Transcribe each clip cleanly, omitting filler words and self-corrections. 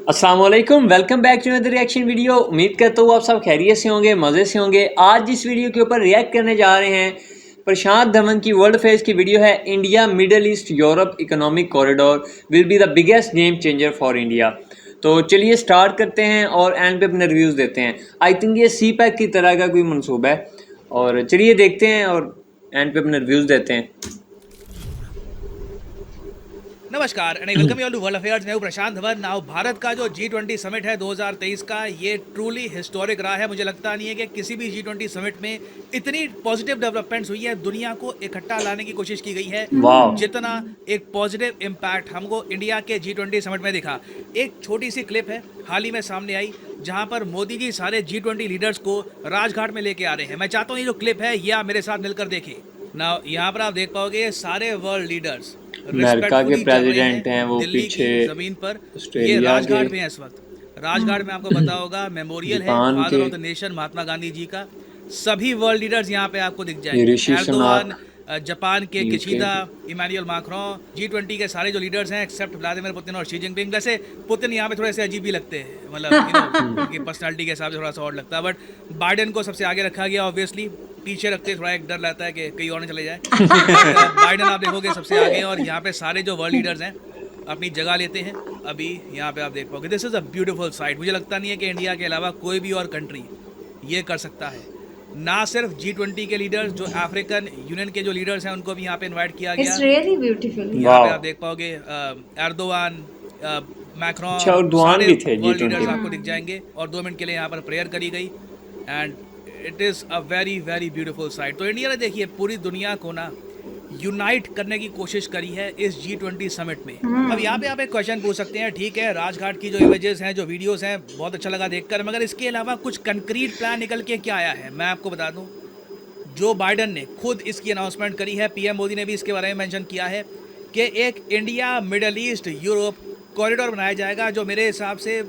अस्सलाम वालेकुम, welcome back to another reaction video. उम्मीद करता हूँ आप सब खैरियत से होंगे, मज़े से होंगे। आज जिस वीडियो के ऊपर रिएक्ट करने जा रहे हैं, प्रशांत धवन की वर्ल्ड फेस की वीडियो है। India Middle East Europe economic corridor will be the biggest game changer for India. तो चलिए स्टार्ट करते हैं और एंड पे अपने रिव्यूज़ देते हैं। आई थिंक ये सी पैक की तरह का कोई मनसूबा है, और चलिए देखते हैं और एंड पे अपने रिव्यूज़ देते हैं। नमस्कार and welcome you all to world affairs. मैं हूं प्रशांत धवन। नाउ भारत का जो G20 समिट है 2023 का, ये ट्रूली हिस्टोरिक रहा है। मुझे लगता नहीं है कि किसी भी G20 समिट में इतनी पॉजिटिव डेवलपमेंट्स हुई है। दुनिया को इकट्ठा लाने की कोशिश की गई है, जितना एक पॉजिटिव इम्पैक्ट हमको इंडिया के G20 समिट में दिखा। एक छोटी सी क्लिप है हाल ही में सामने आई, जहां पर मोदी जी सारे G20 लीडर्स को राजघाट में लेके आ रहे हैं। मैं चाहता हूँ ये जो क्लिप है ये आप मेरे साथ मिलकर देखें। ना यहाँ पर आप देख पाओगे सारे वर्ल्ड लीडर्स अमेरिका के रिस्पेक्टफुली चल रहे प्रेसिडेंट हैं हैं वो दिल्ली पीछे, की जमीन पर। ये ऑस्ट्रेलिया के, राजघाट में है इस वक्त। राजघाट में आपको पता होगा मेमोरियल है जापान फादर के, of the nation Mahatma Gandhi ji का। सभी वर्ल्ड लीडर्स यहाँ पे आपको दिख ये जाएंगे। ऋषि एर्दोगान, सुनाक जापान के यूके किशिदा, के। इमानुएल मैक्रोन, G20 के सारे जो लीडर्स हैं एक्सेप्ट व्लादिमीर पुतिन और शी जिनपिंग। वैसे पुतिन यहाँ पे थोड़े से अजीब ही लगते हैं, मतलब उनकी पर्सनालिटी के हिसाब से थोड़ा सा और लगता है। बट बाइडेन को सबसे आगे रखा गया, ऑब्वियसली पीछे रखते थोड़ा एक डर रहता है कि कहीं और न चले जाए। बाइडेन आप देखोगे सबसे आगे, और यहाँ पे सारे जो वर्ल्ड लीडर्स हैं अपनी जगह लेते हैं। अभी यहाँ पे आप देख पाओगे, this is a beautiful sight. मुझे लगता नहीं है कि इंडिया के अलावा कोई भी और कंट्री ये कर सकता है। ना सिर्फ G20 के लीडर्स, जो अफ्रीकन यूनियन के जो लीडर्स हैं उनको भी यहाँ पे इनवाइट किया गया। It's really beautiful. यहाँ पे आप देख पाओगे एर्दोगान, अच्छा, मैक्रोन, और दुआन सारे भी थे वर्ल्ड लीडर्स G20 आपको में। दिख जाएंगे। और 2 मिनट के लिए यहाँ पर प्रेयर करी गई and it is a very very beautiful sight. तो इंडिया ने देखिए पूरी दुनिया को ना यूनाइट करने की कोशिश करी है इस G20 समिट में। अब यहाँ पे आप एक क्वेश्चन पूछ सकते हैं, ठीक है राजघाट की जो इमेजेस हैं, जो वीडियोस हैं, बहुत अच्छा लगा देखकर, मगर इसके अलावा कुछ कंक्रीट प्लान निकल के क्या आया है? मैं आपको बता दूं, जो बाइडन ने खुद इसकी अनाउंसमेंट करी है, पीएम मोदी ने भी इसके बारे में मेंशन किया है कि एक India Middle East Europe corridor बनाया जाएगा, जो मेरे हिसाब से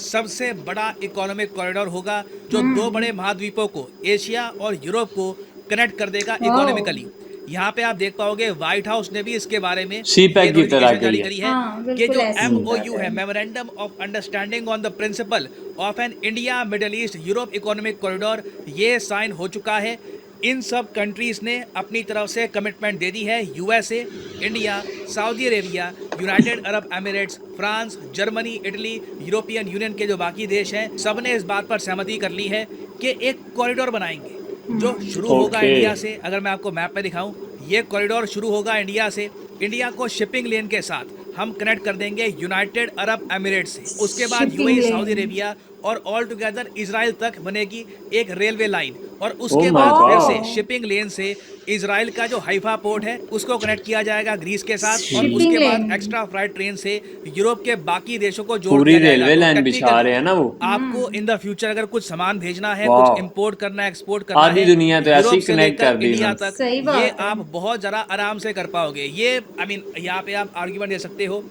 सबसे बड़ा इकोनॉमिक कॉरिडोर होगा, जो 2 बड़े महाद्वीपों को, एशिया और यूरोप को कनेक्ट कर देगा इकोनॉमिकली। यहाँ पे आप देख पाओगे व्हाइट हाउस ने भी इसके बारे में CPEC की तरह जारी के करी लिए। है कि जो MOU है, memorandum of understanding on the principle of an India Middle East Europe economic corridor, ये साइन हो चुका है। इन सब कंट्रीज़ ने अपनी तरफ से कमिटमेंट दे दी है। USA, India, Saudi Arabia, United Arab Emirates, France, Germany, Italy, European union के जो बाकी देश हैं, सब ने इस बात पर सहमति कर ली है कि एक कॉरिडोर बनाएंगे जो शुरू होगा इंडिया से। अगर मैं आपको मैप पे दिखाऊं, ये कॉरिडोर शुरू होगा इंडिया से। इंडिया को शिपिंग लेन के साथ हम कनेक्ट कर देंगे यूनाइटेड अरब एमिरेट्स से। उसके बाद UAE, सऊदी अरेबिया और ऑल टुगेदर इजराइल तक बनेगी एक रेलवे लाइन। और उसके बाद फिर से शिपिंग लेन से इजराइल का जो हाइफा पोर्ट है उसको कनेक्ट किया जाएगा ग्रीस के साथ। और उसके बाद एक्स्ट्रा फ्लाइट ट्रेन से यूरोप के बाकी देशों को जोड़ दिया जाएगा। रेलवे लाइन बिछा रहे हैं ना वो। आपको इन द फ्यूचर अगर कुछ सामान भेजना है, कुछ इंपोर्ट करना है, एक्सपोर्ट करना है, आधी दुनिया तो ऐसे ही कनेक्ट कर दी इंडिया तक, ये आप बहुत जरा आराम से कर पाओगे। ये आई मीन यहाँ पे आप आर्ग्यूमेंट दे सकते हो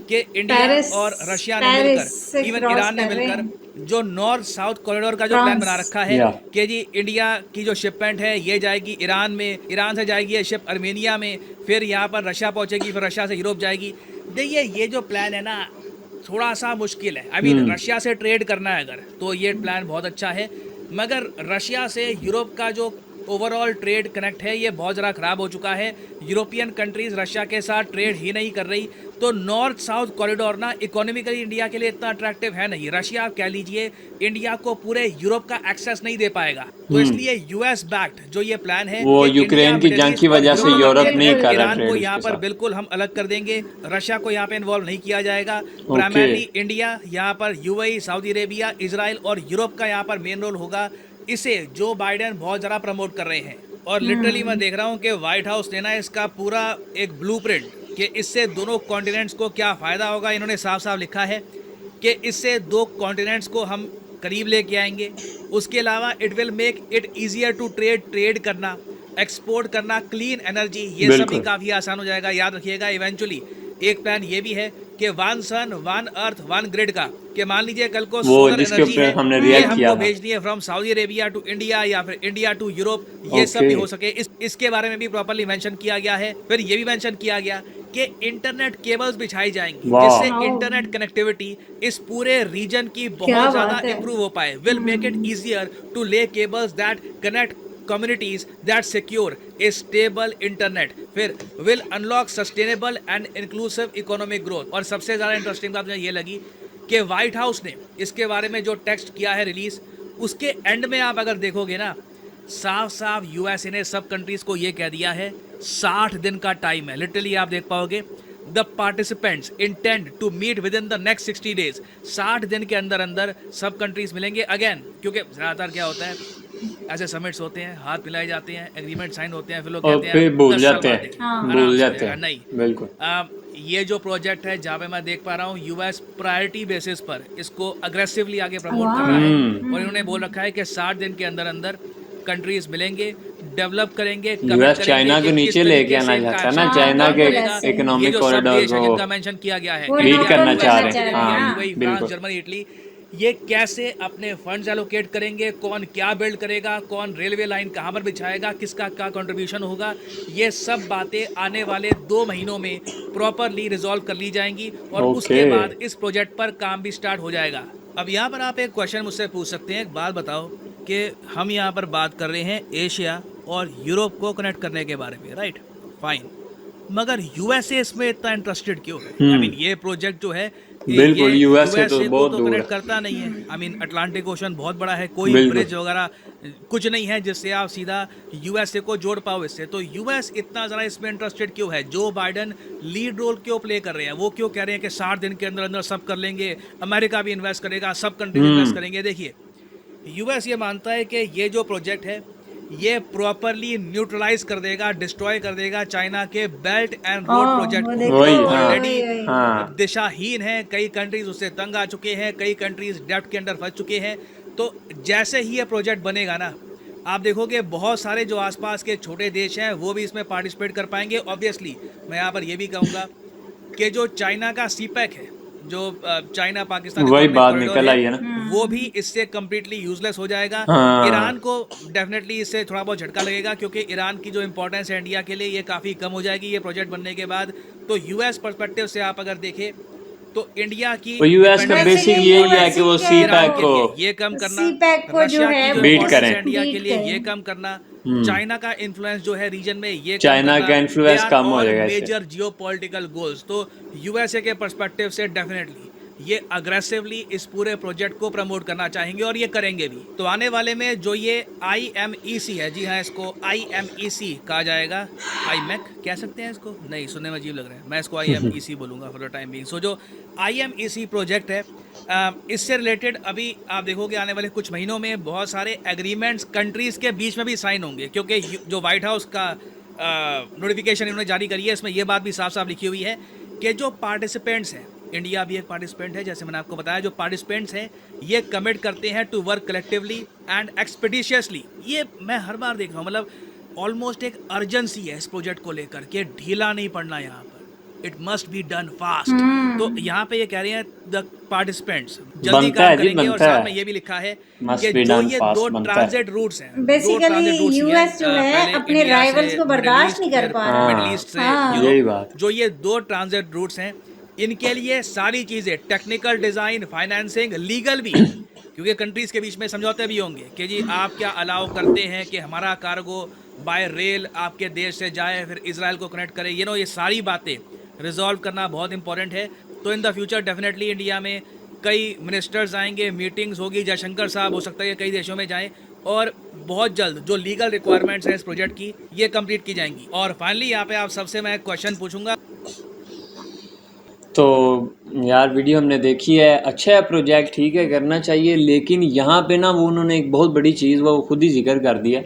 कि इंडिया और रशिया ने मिलकर, इवन ईरान ने मिलकर, जो नॉर्थ साउथ कॉरिडोर का जो प्लान बना रखा है कि जी इंडिया की जो शिपमेंट है ये जाएगी ईरान में, ईरान से जाएगी ये शिप अर्मेनिया में, फिर यहाँ पर रशिया पहुँचेगी, फिर रशिया से यूरोप जाएगी। देखिए ये जो प्लान है ना थोड़ा सा मुश्किल है। आई मीन रशिया से ट्रेड करना है अगर, तो ये प्लान बहुत अच्छा है, मगर रशिया से यूरोप का जो ओवरऑल ट्रेड कनेक्ट है ये बहुत ज़रा ख़राब हो चुका है। यूरोपियन कंट्रीज़ रशिया के साथ ट्रेड ही नहीं कर रही, तो नॉर्थ साउथ कॉरिडोर ना इकोनॉमिकली इंडिया के लिए इतना अट्रैक्टिव है नहीं। रशिया आप कह लीजिए इंडिया को पूरे यूरोप का एक्सेस नहीं दे पाएगा, तो इसलिए US बैक्ड जो ये प्लान है वो यूक्रेन की जंग की वजह से यूरोप नहीं कर रहा ईरान को यहाँ पर बिल्कुल हम अलग कर देंगे, रशिया को यहाँ पे इन्वॉल्व नहीं किया जाएगा। प्राइमरली इंडिया, यहाँ पर UAE, सऊदी अरेबिया, इजराइल और यूरोप का यहाँ पर मेन रोल होगा। इसे जो बाइडेन बहुत ज़्यादा प्रमोट कर रहे हैं, और लिटरली मैं देख रहा हूँ कि व्हाइट हाउस ने ना इसका पूरा एक ब्लूप्रिंट कि इससे दोनों कॉन्टिनेंट्स को क्या फ़ायदा होगा, इन्होंने साफ साफ लिखा है कि इससे 2 कॉन्टिनेंट्स को हम करीब लेके आएंगे। उसके अलावा it will make it easier to trade करना, एक्सपोर्ट करना, क्लीन एनर्जी, ये सब भी काफ़ी आसान हो जाएगा। याद रखिएगा इवेंचुअली एक प्लान ये भी है कि 1 सन 1 अर्थ 1 ग्रिड का, कि मान लीजिए कल को सोलर एनर्जी है, ये हमको भेजनी है from Saudi Arabia to India या फिर इंडिया टू यूरोप, ये सब भी हो सके। इसके बारे में भी प्रॉपर्ली मेंशन किया गया है। फिर ये भी मेंशन किया गया कि इंटरनेट केबल्स बिछाई जाएंगी वाह। जिससे वाओ। इंटरनेट कनेक्टिविटी इस पूरे रीजन की क्या बहुत बात ज्यादा है। इंप्रूव हो पाए। Will make it easier to lay cables that connect communities that secure a stable internet। फिर will unlock sustainable and inclusive economic growth। और सबसे ज़्यादा इंटरेस्टिंग बात मुझे ये लगी कि व्हाइट हाउस ने इसके बारे में जो टेक्स्ट किया है रिलीज, उसके एंड में आप अगर देखोगे ना, साफ साफ यूएसए ने सब कंट्रीज को ये कह दिया है 60 दिन का टाइम है। लिटरली आप देख पाओगे the participants intend to meet within the next 60 days. 60 दिन के अंदर अंदर सब कंट्रीज मिलेंगे अगेन, क्योंकि ज़्यादातर क्या होता है ऐसे समिट्स होते हैं, हाथ मिलाए जाते हैं, एग्रीमेंट साइन होते हैं, फिर लोग और कहते फिर हैं भूल 10 साल जाते बाद हैं, देखेंगे, हाँ। आराम भूल से जाते हो जाएगा। हैं, नहीं, बिल्कुल। ये जो प्रोजेक्ट है जहाँ पे मैं देख पा रहा हूँ यूएस प्रायोरिटी बेसिस पर इसको अग्रेसिवली आगे प्रमोट कर रहा है और इन्होंने बोल रखा है कि 60 दिन के अंदर अंदर कंट्रीज मिलेंगे, डेवलप करेंगे, यूएस चाइना को नीचे लेके आना चाहता है ना, चाइना के इकोनॉमिक कॉरिडोर को जिनका मेंशन किया गया है, वो लीड नॉक करना ऑन चाह करना रहे हैं। चाह रहे हैं, हाँ, हाँ। फ्रांस, बिल्कुल। जर्मनी, इटली, ये कैसे अपने फंड्स एलोकेट करेंगे, कौन क्या बिल्ड करेगा, कौन रेलवे लाइन कहाँ पर बिछाएगा, किसका क्या कंट्रीब्यूशन होगा, ये सब बातें आने वाले 2 महीनों में प्रॉपरली रिजॉल्व कर ली जाएंगी और उसके ओके। बाद इस प्रोजेक्ट पर काम भी स्टार्ट हो जाएगा। अब यहाँ पर आप एक क्वेश्चन मुझसे पूछ सकते हैं, एक बात बताओ कि हम यहाँ पर बात कर रहे हैं एशिया और यूरोप को कनेक्ट करने के बारे में, राइट, फाइन, मगर यूएसए इसमें इतना इंटरेस्टेड क्यों है? आई मीन ये प्रोजेक्ट जो है बिल्कुल, यूएसए तो USA को बहुत तो दूर कनेक्ट है। करता नहीं है। आई मीन अटलांटिक ओशन बहुत बड़ा है, कोई बिल्कुल। ब्रिज वगैरह कुछ नहीं है जिससे आप सीधा यूएसए को जोड़ पाओ इससे। तो यूएस इतना ज़्यादा इसमें इंटरेस्टेड क्यों है? जो बाइडन लीड रोल क्यों प्ले कर रहे हैं? वो क्यों कह रहे हैं कि 60 दिन के अंदर अंदर सब कर लेंगे, अमेरिका भी इन्वेस्ट करेगा, सब कंट्रीज इन्वेस्ट करेंगे? देखिए, यूएस ये मानता है कि ये जो प्रोजेक्ट है ये प्रॉपरली न्यूट्रलाइज कर देगा, डिस्ट्रॉय कर देगा चाइना के बेल्ट एंड रोड हाँ, प्रोजेक्ट वो को। देखो, वही, जो हाँ, ऑलरेडी हाँ। दिशाहीन है, कई कंट्रीज उससे तंग आ चुके हैं, कई कंट्रीज डेब्ट के अंदर फंस चुके हैं। तो जैसे ही ये प्रोजेक्ट बनेगा ना, आप देखोगे बहुत सारे जो आसपास के छोटे देश हैं वो भी इसमें पार्टिसिपेट कर पाएंगे। ऑब्वियसली मैं यहाँ पर ये भी कहूँगा कि जो चाइना का सीपैक है, जो चाइना पाकिस्तान वही इकोनॉमिक बात कॉरिडोर निकल है, आई है ना। वो भी इससे कम्प्लीटली यूजलेस हो जाएगा। हाँ। ईरान को डेफिनेटली इससे थोड़ा बहुत झटका लगेगा क्योंकि ईरान की जो इंपॉर्टेंस है इंडिया के लिए ये काफ़ी कम हो जाएगी ये प्रोजेक्ट बनने के बाद। तो यूएस पर्सपेक्टिव से आप अगर देखें तो इंडिया की तो यूएस का dependence बेसिक Basically यही है कि वो US सी के पैक के को लिए ये कम करना, CPEC को जो रशिया है की जो बीट importance करें। है इंडिया के बीट लिए ये करें। कम करना, चाइना का इन्फ्लुएंस जो है रीजन में ये कम चाइना करना, का influence they are कम हो all जाएगा इससे। Major geopolitical goals. तो यूएसए के पर्सपेक्टिव से डेफिनेटली ये अग्रेसिवली इस पूरे प्रोजेक्ट को प्रमोट करना चाहेंगे और ये करेंगे भी। तो आने वाले में जो ये IMEC है, जी हाँ इसको IMEC कहा जाएगा, IMEC कह सकते हैं इसको, नहीं सुनने में अजीब लग रहा है, मैं इसको IMEC बोलूँगा फॉर द टाइम बीइंग। सो जो IMEC प्रोजेक्ट है इससे रिलेटेड अभी आप देखोगे आने वाले कुछ महीनों में बहुत सारे एग्रीमेंट्स कंट्रीज़ के बीच में भी साइन होंगे, क्योंकि जो व्हाइट हाउस का नोटिफिकेशन इन्होंने जारी करी है इसमें ये बात भी साफ साफ लिखी हुई है कि जो पार्टिसिपेंट्स हैं, इंडिया भी एक पार्टिसिपेंट है जैसे मैंने आपको बताया, जो पार्टिसिपेंट्स हैं ये कमिट करते हैं टू वर्क कलेक्टिवली एंड एक्सपेडिशियसली। ये मैं हर बार देख रहा हूँ, मतलब ऑलमोस्ट एक अर्जेंसी है इस प्रोजेक्ट को लेकर के, ढीला नहीं पड़ना यहाँ पर, it must be done fast. तो यहाँ पे ये कह रहे हैं द पार्टिसिपेंट्स जल्दी बनता है काम जी, करेंगे। और बनता साथ है। में ये भी लिखा है Must कि be जो done ये fast, दो बनता है। ट्रांजिट रूट्स हैं, बेसिकली यूएस जो है पहले अपने इंडिया से राइवल्स को बर्दाश्त नहीं कर पा हाँ। रहा। मिडिल ईस्ट से हाँ। यूरोप, यही बात। जो ये 2 ट्रांजिट रूट्स हैं इनके लिए सारी चीज़ें, टेक्निकल डिज़ाइन, फाइनेंसिंग, लीगल भी, क्योंकि कंट्रीज़ के बीच में समझौते भी होंगे कि जी आप क्या अलाउ करते हैं कि हमारा कार्गो बाय रेल आपके देश से जाए फिर इजराइल को कनेक्ट करे, ये सारी बातें रिजॉल्व करना बहुत इंपॉर्टेंट है। तो in the future definitely India में कई मिनिस्टर्स आएंगे, मीटिंग्स होगी, जयशंकर साहब हो सकता है कई देशों में जाएं और बहुत जल्द जो लीगल रिक्वायरमेंट्स हैं इस प्रोजेक्ट की ये कंप्लीट की जाएंगी। और फाइनली यहाँ पे आप सबसे मैं क्वेश्चन पूछूंगा। तो यार वीडियो हमने देखी है, अच्छा है प्रोजेक्ट, ठीक है करना चाहिए, लेकिन यहाँ पे ना वो उन्होंने एक बहुत बड़ी चीज़ वो खुद ही जिक्र कर दिया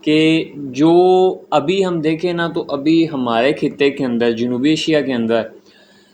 कि जो अभी हम देखें ना, तो अभी हमारे खित्ते के अंदर, जनूबी एशिया के अंदर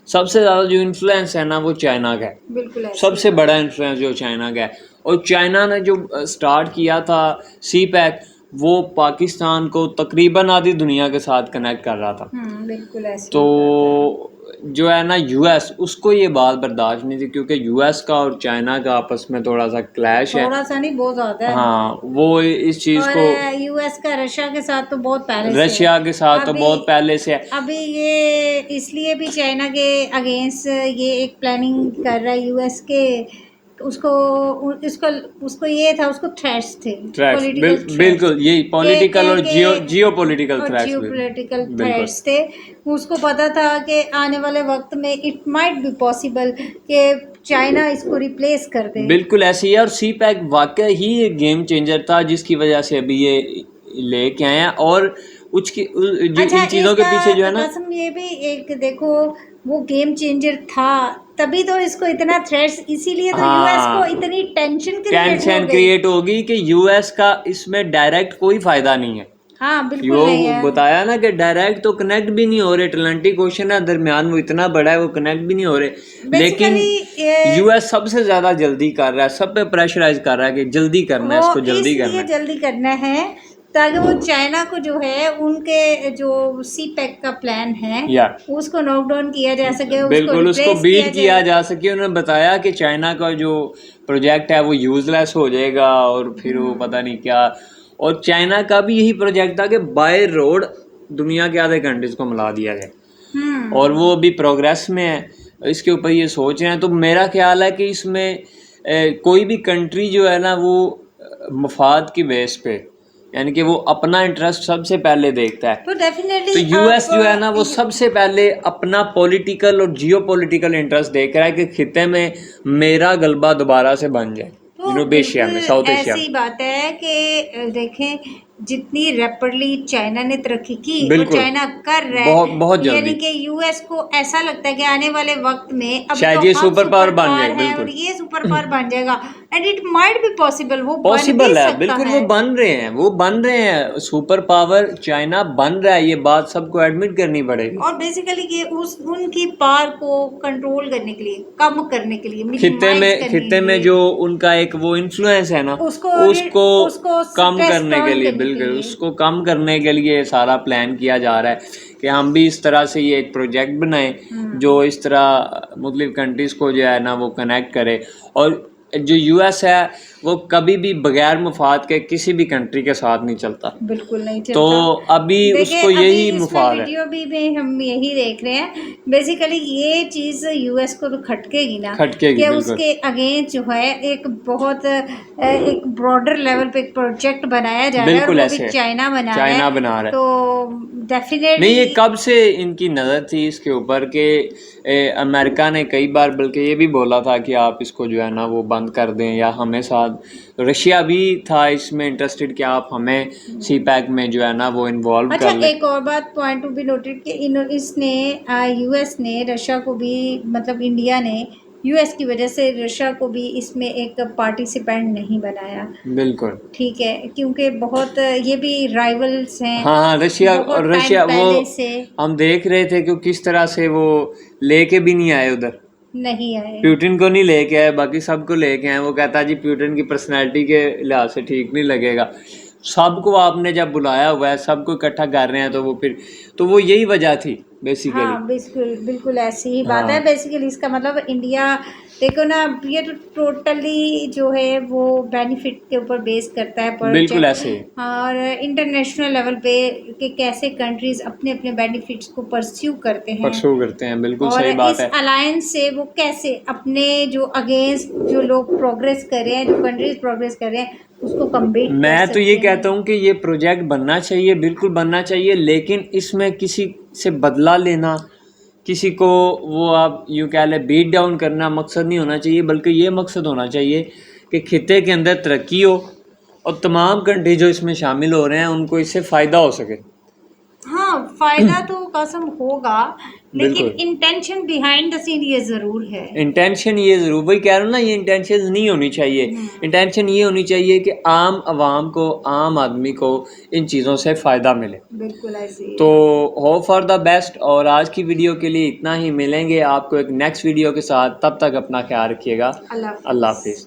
सबसे ज़्यादा जो इन्फ्लुएंस है ना वो चाइना का है। बिल्कुल ऐसे। सबसे बड़ा इन्फ्लुएंस जो चाइना का है। और चाइना ने जो स्टार्ट किया था सी पैक, वो पाकिस्तान को तकरीबन आधी दुनिया के साथ कनेक्ट कर रहा था। बिल्कुल ऐसे। तो जो है ना यूएस, उसको ये बात बर्दाश्त नहीं थी, क्योंकि यूएस का और चाइना का आपस में थोड़ा सा क्लैश है। थोड़ा सा नहीं, बहुत ज्यादा है। हाँ, वो इस चीज़ और को यूएस का रशिया के साथ तो बहुत पहले से रशिया के साथ तो अभी बहुत पहले से है। अभी ये इसलिए भी चाइना के अगेंस्ट ये एक प्लानिंग कर रहा है यूएस के, उसको उसको ये था, उसको थ्रेट्स थे, थ्रेट्स, पॉलिटिकल बिल्कुल यही पॉलिटिकल और जियो पॉलिटिकल और थ्रेट्स, जियोपॉलिटिकल बिल्कुल थ्रेट्स थे। उसको पता था कि आने वाले वक्त में इट माइट बी पॉसिबल कि चाइना इसको रिप्लेस कर दे। बिल्कुल ऐसे ही है। और सी पैक वाकई ही एक गेम चेंजर था, जिसकी वजह से अभी ये लेके आए हैं। और उसकी जो इन चीज़ों के पीछे जो है ना, कसम ये भी एक देखो, वो गेम चेंजर था तभी तो इसको इतना थ्रेट्स, इसीलिए तो यूएस को इतनी टेंशन क्रिएट होगी कि यूएस का इसमें डायरेक्ट कोई फायदा नहीं है। हाँ बिल्कुल वो नहीं है। बताया ना कि डायरेक्ट तो कनेक्ट भी नहीं हो रहे, अटलांटिक ओशन है दरमियान, वो इतना बड़ा है, वो कनेक्ट भी नहीं हो रहे। लेकिन यूएस सबसे ज्यादा जल्दी कर रहा है, सब पे प्रेशराइज कर रहा है कि जल्दी करना है, इसको जल्दी करना है, जल्दी करना है, ताकि वो चाइना को जो है उनके जो सी पैक का प्लान है उसको नॉकडाउन किया जा सके, बिल्कुल उसको बीट किया जा सके। उन्होंने बताया कि चाइना का जो प्रोजेक्ट है वो यूजलेस हो जाएगा और फिर वो पता नहीं क्या। और चाइना का भी यही प्रोजेक्ट था कि बाय रोड दुनिया के आधे कंट्रीज को मिला दिया जाए, और वो अभी प्रोग्रेस में है, इसके ऊपर ये सोच रहे हैं। तो मेरा ख्याल है कि इसमें कोई भी कंट्री जो है ना वो मफाद की बेस पे, यानी कि वो अपना इंटरेस्ट सबसे पहले देखता है। तो डेफिनेटली तो यूएस जो है ना वो सबसे पहले अपना पॉलिटिकल और जियो पॉलिटिकल इंटरेस्ट देख रहा है कि खिते में मेरा गलबा दोबारा से बन जाए, यूरोप एशिया में, साउथ एशिया में। ऐसी बात है कि देखें जितनी रैपिडली चाइना ने तरक्की की और चाइना कर रहा है बहुत जल्दी, यानी कि यूएस को ऐसा लगता है कि आने वाले वक्त में अब शायद तो ये सुपर पावर बन जाएगा, बिल्कुल और ये सुपर पावर बन जाएगा, and it might be possible, वो पॉसिबल है, बिल्कुल वो बन रहे हैं सुपर पावर, चाइना बन रहा है, ये बात सबको एडमिट करनी पड़ेगी। और बेसिकली ये उनकी पावर को कंट्रोल करने के लिए, कम करने के लिए, खित्ते में जो उनका एक वो इन्फ्लुएंस है ना, उसको कम करने के लिए, बिल्कुल उसको कम करने के लिए सारा प्लान किया जा रहा है कि हम भी इस तरह से ये एक प्रोजेक्ट बनाएं जो इस तरह मुख्तलिफ कंट्रीज को जो है ना वो कनेक्ट करे। और जो यूएस है वो कभी भी बगैर मुफाद के किसी भी कंट्री के साथ नहीं चलता, बिल्कुल नहीं चलता। तो अभी उसको यही मुफाद है। वीडियो भी हम यही देख रहे हैं, बेसिकली ये चीज यूएस को तो खटकेगी ना, कि उसके अगेंस्ट जो है एक बहुत एक ब्रॉडर लेवल पे एक प्रोजेक्ट बनाया जा रहा है, और वो भी चाइना बना रहा है। तो डेफिनेटली नहीं, ये कब से इनकी नज़र थी इसके ऊपर कि अमेरिका ने कई बार बल्कि ये भी बोला था कि आप इसको जो है ना वो बंद कर दें या हमें साथ, रशिया भी था इसमें इंटरेस्टेड कि आप हमें सी पैक में जो है ना वो इन्वॉल्व कर लें। एक और बात पॉइंट टू बी नोटेड कि इसने यूएस ने रशिया को भी, मतलब इंडिया ने यूएस की वजह से रशिया को भी इसमें एक पार्टिसिपेंट नहीं बनाया, बिल्कुल ठीक है, क्योंकि बहुत ये भी राइवल्स हैं। हाँ, रशिया वो हम देख रहे थे कि किस तरह से वो लेके भी नहीं आए, उधर नहीं आए, प्यूटिन को नहीं लेके आए, बाकी सबको लेके आए। वो कहता जी प्यूटिन की पर्सनैलिटी के लिहाज से ठीक नहीं लगेगा, सबको आपने जब बुलाया हुआ है, सबको इकट्ठा कर रहे हैं, तो वो फिर तो वो यही वजह थी बेसिकली। हाँ बिल्कुल ऐसी ही बात है। बेसिकली इसका मतलब इंडिया, देखो ना, ये तो टोटली जो है वो बेनिफिट के ऊपर बेस करता है, बिल्कुल ऐसे। और इंटरनेशनल लेवल पे कि कैसे कंट्रीज अपने अपने बेनिफिट्स को परस्यू करते हैं, बिल्कुल सही बात है। इस अलायंस से वो कैसे अपने जो अगेंस्ट जो लोग प्रोग्रेस कर रहे हैं, जो कंट्रीज प्रोग्रेस कर रहे हैं, उसको कम्बीट। मैं तो ये कहता हूँ कि ये प्रोजेक्ट बनना चाहिए, बिल्कुल बनना चाहिए, लेकिन इसमें किसी से बदला लेना, किसी को वो आप यूँ कह लें बीट डाउन करना मकसद नहीं होना चाहिए, बल्कि ये मकसद होना चाहिए कि खिते के अंदर तरक्की हो और तमाम कंट्री जो इसमें शामिल हो रहे हैं उनको इससे फ़ायदा हो सके। हाँ, फायदा तो कसम होगा, लेकिन इंटेंशन बिहाइंड द सीन ये ज़रूर है। इंटेंशन ये ज़रूर, वही कह रहा हूँ ना, ये इंटेंशन नहीं होनी चाहिए। इंटेंशन ये होनी चाहिए कि आम आवाम को, आम आदमी को इन चीज़ों से फ़ायदा मिले, बिल्कुल ऐसे। तो होप फॉर द बेस्ट। और आज की वीडियो के लिए इतना ही, मिलेंगे आपको एक नेक्स्ट वीडियो के साथ, तब तक अपना ख्याल रखिएगा। अल्लाह हाफिज़।